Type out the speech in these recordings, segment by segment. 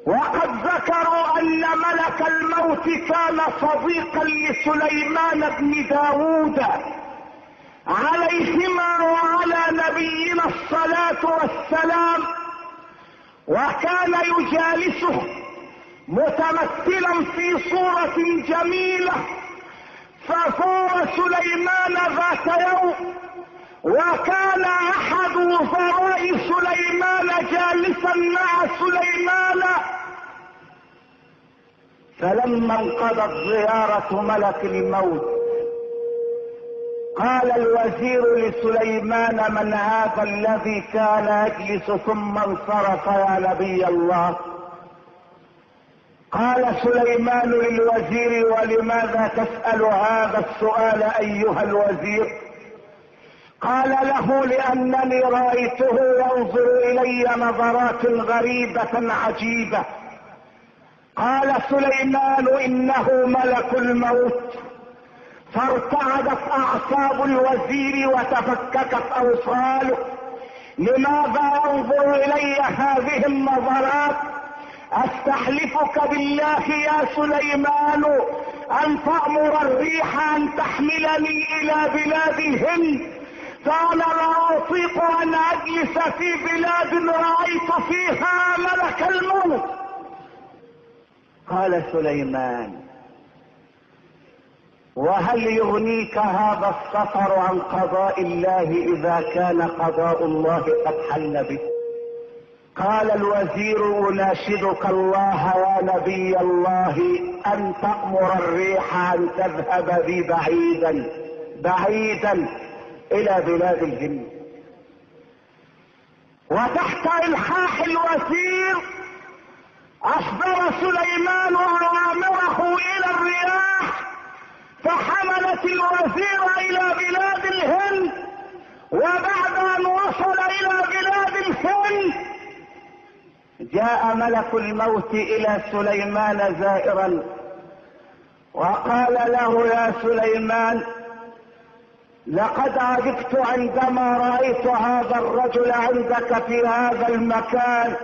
وقد ذكروا ان ملك الموت كان صديقا لسليمان بن داود عليهما وعلى نبينا الصلاة والسلام، وكان يجالسه متمثلا في صورة جميلة. فزار سليمان ذات يوم، وكان احد وزراء سليمان جالسا مع سليمان. فلما انقضت زيارة ملك الموت قال الوزير لسليمان: من هذا الذي كان يجلس ثم انصرف يا نبي الله؟ قال سليمان للوزير: ولماذا تسأل هذا السؤال ايها الوزير؟ قال له: لانني رأيته ينظر الي نظرات غريبة عجيبة. قال سليمان: انه ملك الموت. فارتعدت اعصاب الوزير وتفككت اوصاله. لماذا ينظر الي هذه النظرات؟ استحلفك بالله يا سليمان ان تأمر الريح ان تحملني الى بلاد الهند، فانا لا اطيق ان اجلس في بلاد رأيت فيها ملك الموت. قال سليمان: وهل يغنيك هذا السفر عن قضاء الله اذا كان قضاء الله قد حل بك؟ قال الوزير: اناشدك الله يا نبي الله ان تأمر الريح ان تذهب بي بعيدا بعيدا الى بلاد الجن. وتحت الحاح الوزير اصدر سليمان اوامره الى الرياح، فحملت الوزير الى بلاد الهند. وبعد ان وصل الى بلاد الهند جاء ملك الموت الى سليمان زائرا، وقال له: يا سليمان، لقد عجبت عندما رأيت هذا الرجل عندك في هذا المكان،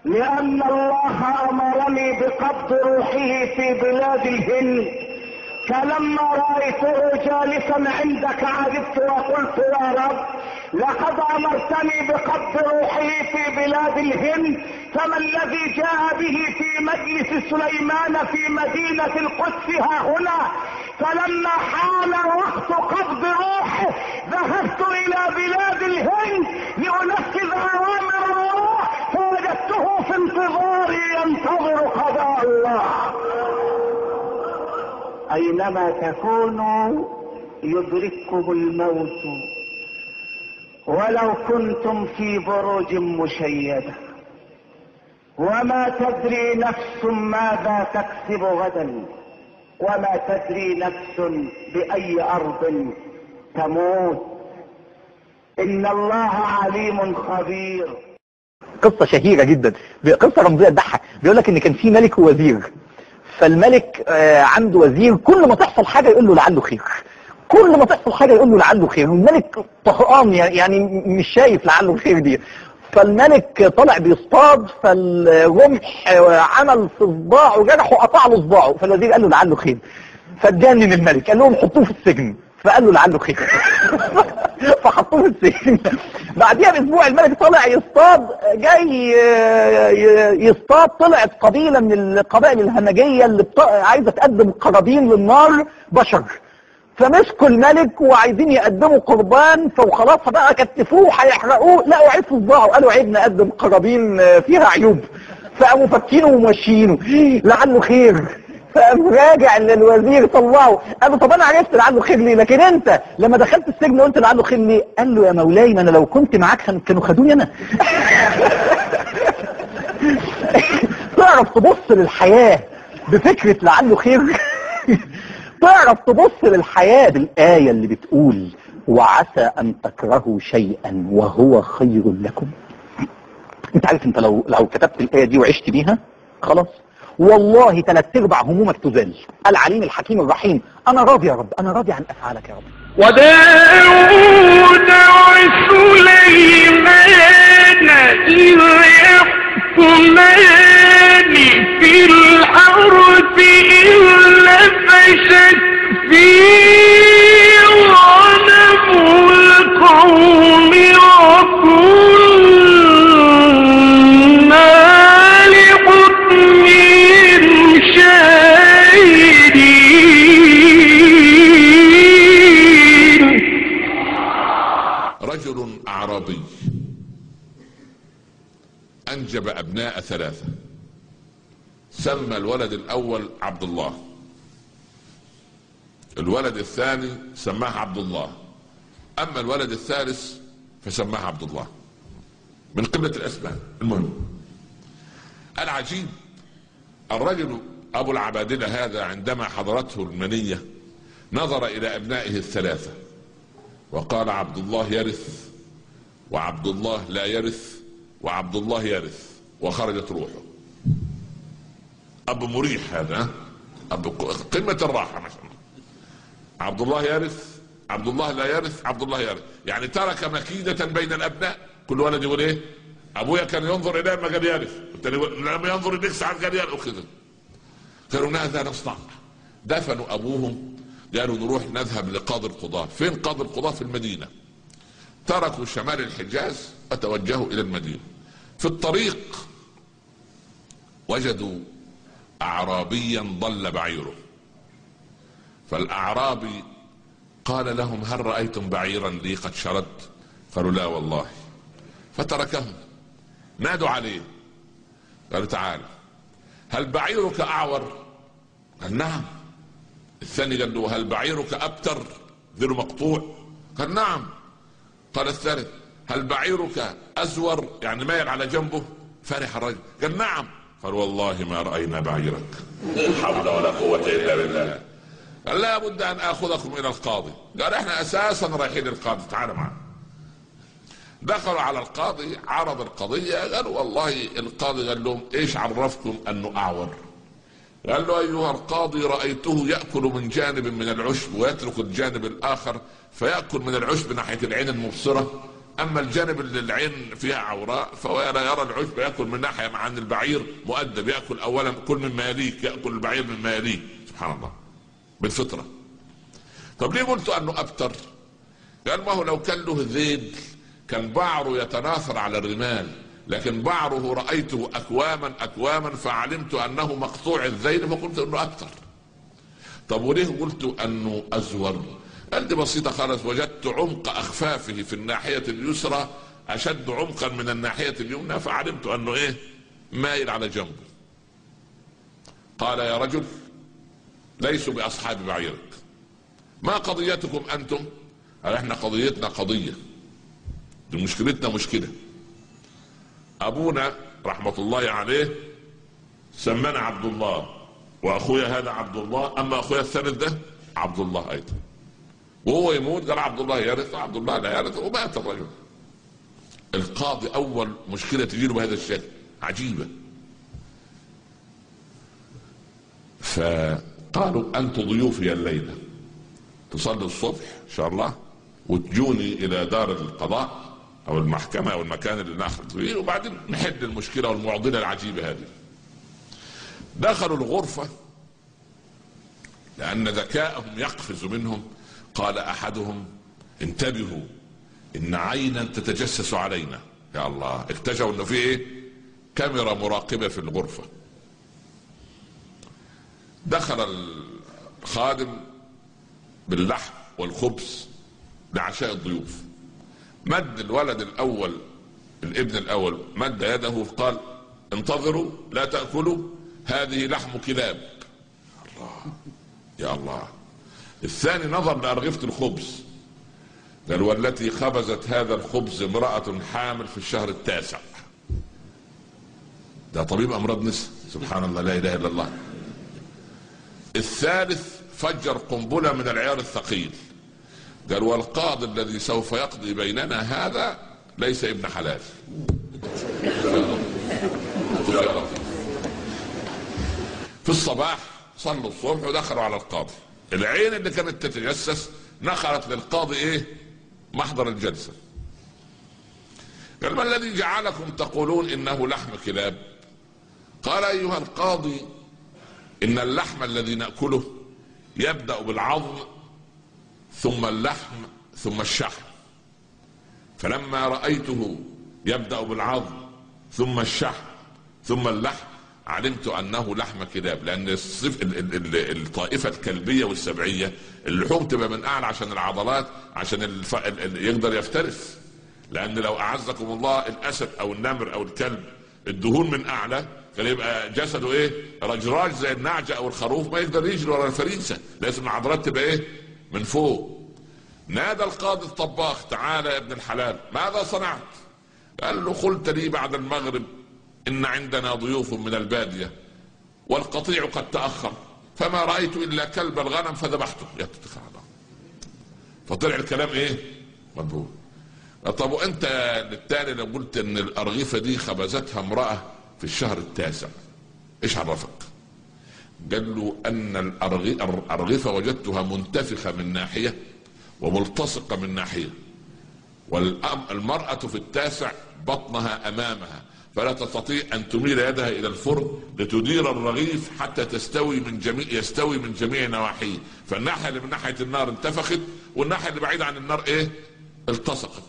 لأن الله أمرني بقبض روحه في بلاد الهند. فلما رأيته جالسا عندك عجبت وقلت: يا رب، لقد أمرتني بقبض روحه في بلاد الهند، فما الذي جاء به في مجلس سليمان في مدينة القدس ها هنا؟ فلما حان وقت قبض روحه ذهبت الى بلاد الهند لانفذ اوامر الله، فوجدته في انتظاري ينتظر قضاء الله. اينما تكونوا يدرككم الموت ولو كنتم في بروج مشيدة، وما تدري نفس ماذا تكسب غدا، وما تدري نفس بأي أرض تموت، إن الله عليم خبير. قصة شهيرة جدا، قصة رمزية تضحك. بيقول لك إن كان في ملك ووزير، فالملك عنده وزير كل ما تحصل حاجة يقول له لعله خير، كل ما تحصل حاجة يقول له لعله خير، والملك طهقان يعني مش شايف لعله خير دي. فالملك طلع بيصطاد، فالرمح عمل في صباعه جرحه قطع له صباعه، فالوزير قال له لعله خير. فاتجنن الملك، قال لهم حطوه في السجن، فقال له لعله خير. فحطوه في السجن. بعديها باسبوع الملك طلع يصطاد، جاي يصطاد، طلعت قبيله من القبائل الهمجيه اللي عايزه تقدم قرابين للنار بشر، فمسكوا الملك وعايزين يقدموا قربان، فخلاص بقى كتفوه هيحرقوه، لقوا عيب في صباعه، قالوا عيب نقدم قرابين فيها عيوب، فقاموا فكينه وماشيينه لعله خير. فقام راجع للوزير طلعه، قال له: طب انا عرفت لعله خير ليه، لكن انت لما دخلت السجن قلت لعله خير ليه؟ قال له: يا مولاي، ما انا لو كنت معاك كانوا خدوني انا. تعرف تبص للحياة بفكرة لعله خير؟ تعرف تبص للحياة بالآية اللي بتقول: وعسى أن تكرهوا شيئا وهو خير لكم؟ انت عارف انت لو كتبت الآية دي وعشت بيها خلاص والله 3/4 همومك تزال. العليم الحكيم الرحيم. انا راضي يا رب، انا راضي عن افعالك يا رب. وداود وسليمان إذ يحكمان انجب ابناء 3. سمى الولد الاول عبد الله، الولد الثاني سماه عبد الله، اما الولد الثالث فسماه عبد الله، من قبلة الاسماء. المهم العجيب الرجل ابو العبادلة هذا عندما حضرته المنية نظر الى ابنائه ال3 وقال عبد الله يرث، وعبد الله لا يرث، وعبد الله يرث، وخرجت روحه. اب مريح هذا، اب قمة الراحة ما شاء الله. عبد الله يرث، عبد الله لا يرث، عبد الله يرث، يعني ترك مكيدة بين الابناء. كل ولد يقول ايه؟ ابويا كان ينظر اليه ما قال يرث، لما ينظر اليك ساعات قال يرث وكذا. قالوا ماذا نصنع؟ دفنوا ابوهم، قالوا نروح نذهب لقاضي القضاة. فين قاضي القضاة؟ في المدينة. تركوا شمال الحجاز وتوجهوا الى المدينة. في الطريق وجدوا اعرابيا ضل بعيره، فالاعرابي قال لهم هل رأيتم بعيرا لي قد شرد؟ قالوا لا والله. فتركهم. نادوا عليه قالوا تعال هل بعيرك اعور؟ قال نعم. الثاني قال له هل بعيرك ابتر ذيله مقطوع؟ قال نعم. قال الثالث هل بعيرك ازور يعني مايل على جنبه؟ فرح الرجل قال نعم. قال والله ما رأينا بعيرك. لا حول ولا قوة الا بالله. قال لا بد ان اخذكم الى القاضي. قال احنا اساسا رايحين للقاضي، تعالوا معنا. دخلوا على القاضي، عرض القضية. قالوا والله القاضي قال لهم ايش عرفكم انه اعور؟ قال له ايها القاضي رأيته يأكل من جانب من العشب ويترك الجانب الاخر، فيأكل من العشب ناحية العين المبصرة، اما الجانب اللي العين فيها عوراء فهو لا يرى العشب، يأكل من ناحية، مع ان البعير مؤدب يأكل اولا كل مما يليك، يأكل البعير مما يليك. سبحان الله بالفطرة. طب ليه قلت انه ابتر؟ قال ما هو لو كان له ذيل كان بعره يتناثر على الرمال، لكن بعره رأيته أكواما أكواما فعلمت أنه مقطوع الذيل فقلت أنه أبتر. طب وليه قلت أنه أزور؟ قال دي بسيطة خالص، وجدت عمق أخفافه في الناحية اليسرى أشد عمقا من الناحية اليمنى فعلمت أنه إيه؟ مايل على جنبه. قال يا رجل ليسوا بأصحاب بعيرك، ما قضيتكم أنتم؟ قال احنا قضيتنا قضية، دي مشكلتنا مشكلة. ابونا رحمة الله عليه سمانا عبد الله، واخويا هذا عبد الله، اما اخويا الثالث ده عبد الله ايضا، وهو يموت قال عبد الله يرث وعبد الله لا يرث، ومات الرجل. القاضي اول مشكلة تجيله بهذا الشكل عجيبة، فقالوا انتم ضيوفي الليلة، تصلي الصبح ان شاء الله وتجوني الى دار القضاء او المحكمة او المكان اللي ناخذ فيه، وبعدين نحل المشكلة والمعضلة العجيبة هذه. دخلوا الغرفة لان ذكاءهم يقفز منهم. قال احدهم انتبهوا ان عينا تتجسس علينا. يا الله، اكتشفوا انه في ايه؟ كاميرا مراقبة في الغرفة. دخل الخادم باللحم والخبز لعشاء الضيوف، مد الولد الاول الابن الاول مد يده قال انتظروا لا تأكلوا، هذه لحم كلاب. الله يا الله. الثاني نظر لأرغفة الخبز قال والتي خبزت هذا الخبز امرأة حامل في الشهر التاسع. ده طبيب امراض نساء، سبحان الله لا اله الا الله. الثالث فجر قنبلة من العيار الثقيل قال والقاضي الذي سوف يقضي بيننا هذا ليس ابن حلال. في الصباح صلوا الصبح ودخلوا على القاضي. العين اللي كانت تتجسس نقلت للقاضي ايه؟ محضر الجلسة. قال ما الذي جعلكم تقولون انه لحم كلاب؟ قال ايها القاضي ان اللحم الذي نأكله يبدأ بالعظم ثم اللحم ثم الشحم، فلما رأيته يبدأ بالعظم ثم الشحم ثم اللحم علمت انه لحم كلاب، لان الطائفة الكلبية والسبعية اللحوم تبقى من اعلى عشان العضلات عشان يقدر يفترس، لان لو اعزكم الله الاسد او النمر او الكلب الدهون من اعلى كان يبقى جسده ايه؟ رجراج زي النعجة او الخروف، ما يقدر يجري ورا الفريسة، لازم العضلات تبقى ايه؟ من فوق. نادى القاضي الطباخ: تعال يا ابن الحلال، ماذا صنعت؟ قال له: قلت لي بعد المغرب ان عندنا ضيوف من البادية والقطيع قد تأخر، فما رأيت الا كلب الغنم فذبحته. فطلع الكلام ايه؟ مضبوط. طب وانت للتالي لو قلت ان الارغفة دي خبزتها امرأة في الشهر التاسع، ايش عرفك؟ قال له ان الارغفة وجدتها منتفخة من ناحية وملتصقة من ناحية، والمرأة في التاسع بطنها امامها فلا تستطيع ان تميل يدها الى الفرن لتدير الرغيف حتى يستوي من جميع نواحيه، فالناحية اللي من ناحية النار انتفخت والناحية اللي بعيدة عن النار ايه؟ التصقت.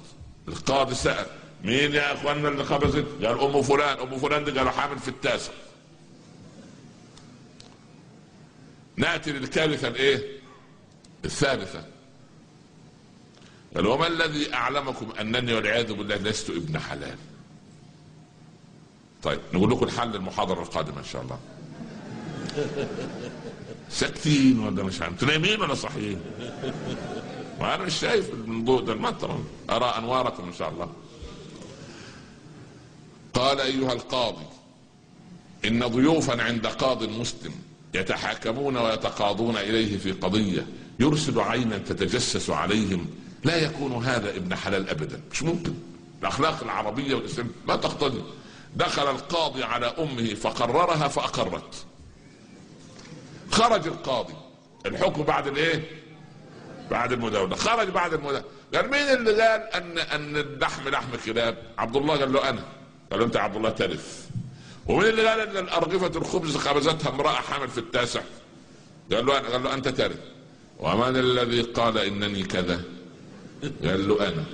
القاضي سأل: مين يا اخواننا اللي خبزت؟ قال: ام فلان. ام فلان دي قالوا حامل في التاسع. نأتي للكارثة الايه؟ الثالثة. قال: وما الذي اعلمكم انني والعياذ بالله لست ابن حلال؟ طيب نقول لكم الحل المحاضرة القادمة ان شاء الله. ساكتين ولا مش عارف؟ انتوا نايمين ولا صحيين؟ وانا مش شايف الضوء ده، المطر ارى انواركم ان شاء الله. قال: ايها القاضي، ان ضيوفا عند قاض مسلم يتحاكمون ويتقاضون اليه في قضية يرسل عينا تتجسس عليهم، لا يكون هذا ابن حلال ابدا، مش ممكن. الاخلاق العربية والاسلام لا تقتضي. دخل القاضي على امه فقررها فاقرت. خرج القاضي، الحكم بعد الايه؟ بعد المداولة. خرج بعد المداولة، قال: مين اللي قال ان اللحم لحم كلاب؟ عبد الله. قال له: انا. قال له: انت عبد الله ترث. ومين اللي قال ان الارغفة الخبز خبزتها امرأة حامل في التاسع؟ قال له: انا. قال له: انت ترث. ومن الذي قال انني كذا؟ قال له: انا.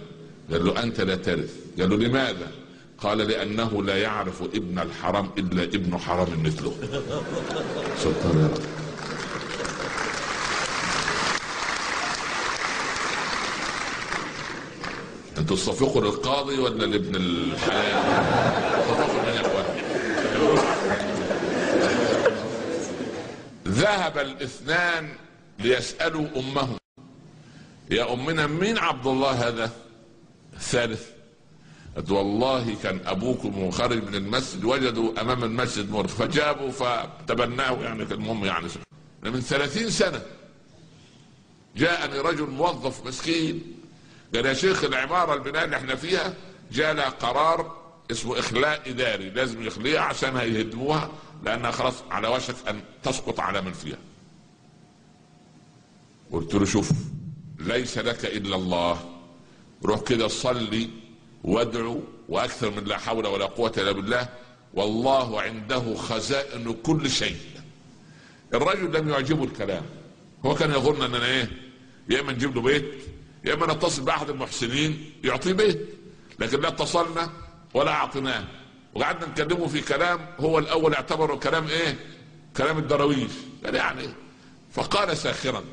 قال له: انت لا ترث. قال له: لماذا؟ قال: لانه لا يعرف ابن الحرام الا ابن حرام مثله. سلطان يا رب. انتوا تصفقوا للقاضي ولا لابن الحلال؟ تصفقوا من يا اخوان. ذهب الاثنان ليسألوا امهم: يا امنا مين عبد الله هذا؟ الثالث: قلت: والله كان ابوكم خارج من المسجد وجدوا امام المسجد مر فجابوا فتبناه، يعني المهم يعني من 30 سنة جاءني رجل موظف مسكين قال: يا شيخ العمارة البناء اللي احنا فيها جاء لها قرار اسمه اخلاء اداري، لازم يخليها عشان هيهدموها لانها خلاص على وشك ان تسقط على من فيها. قلت له: شوف، ليس لك الا الله، روح كده صلي وادعو واكثر من لا حول ولا قوة الا بالله، والله عنده خزائن كل شيء. الرجل لم يعجبه الكلام، هو كان يظن اننا ايه؟ يا اما نجيب له بيت يا اما نتصل باحد المحسنين يعطيه بيت، لكن لا اتصلنا ولا اعطيناه، وقعدنا نكلمه في كلام هو الاول اعتبره كلام ايه؟ كلام الدراويش. قال يعني، فقال ساخرا: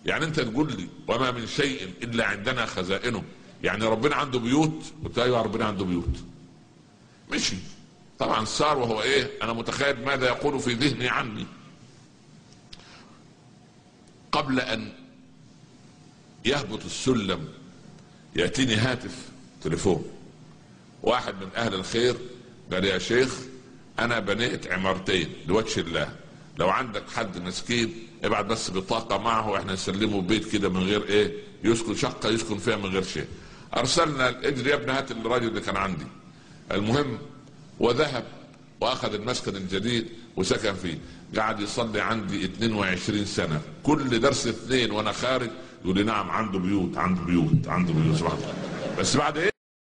يعني انت تقول لي وما من شيء الا عندنا خزائنه، يعني ربنا عنده بيوت؟ قلت: ايوه ربنا عنده بيوت. مشي طبعا صار وهو ايه؟ انا متخيل ماذا يقول في ذهني عني. قبل ان يهبط السلم يأتيني هاتف تليفون، واحد من اهل الخير قال: يا شيخ انا بنيت عمارتين لوجه الله، لو عندك حد مسكين ابعت بس بطاقة معه واحنا نسلمه بيت كده من غير ايه، يسكن شقة يسكن فيها من غير شيء. ارسلنا اجري يا ابن هات الراجل اللي كان عندي. المهم وذهب واخذ المسكن الجديد وسكن فيه، قاعد يصلي عندي 22 سنة، كل درس 2 وانا خارج يقول لي: نعم عنده بيوت عنده بيوت عنده بيوت. بس بعد ايه؟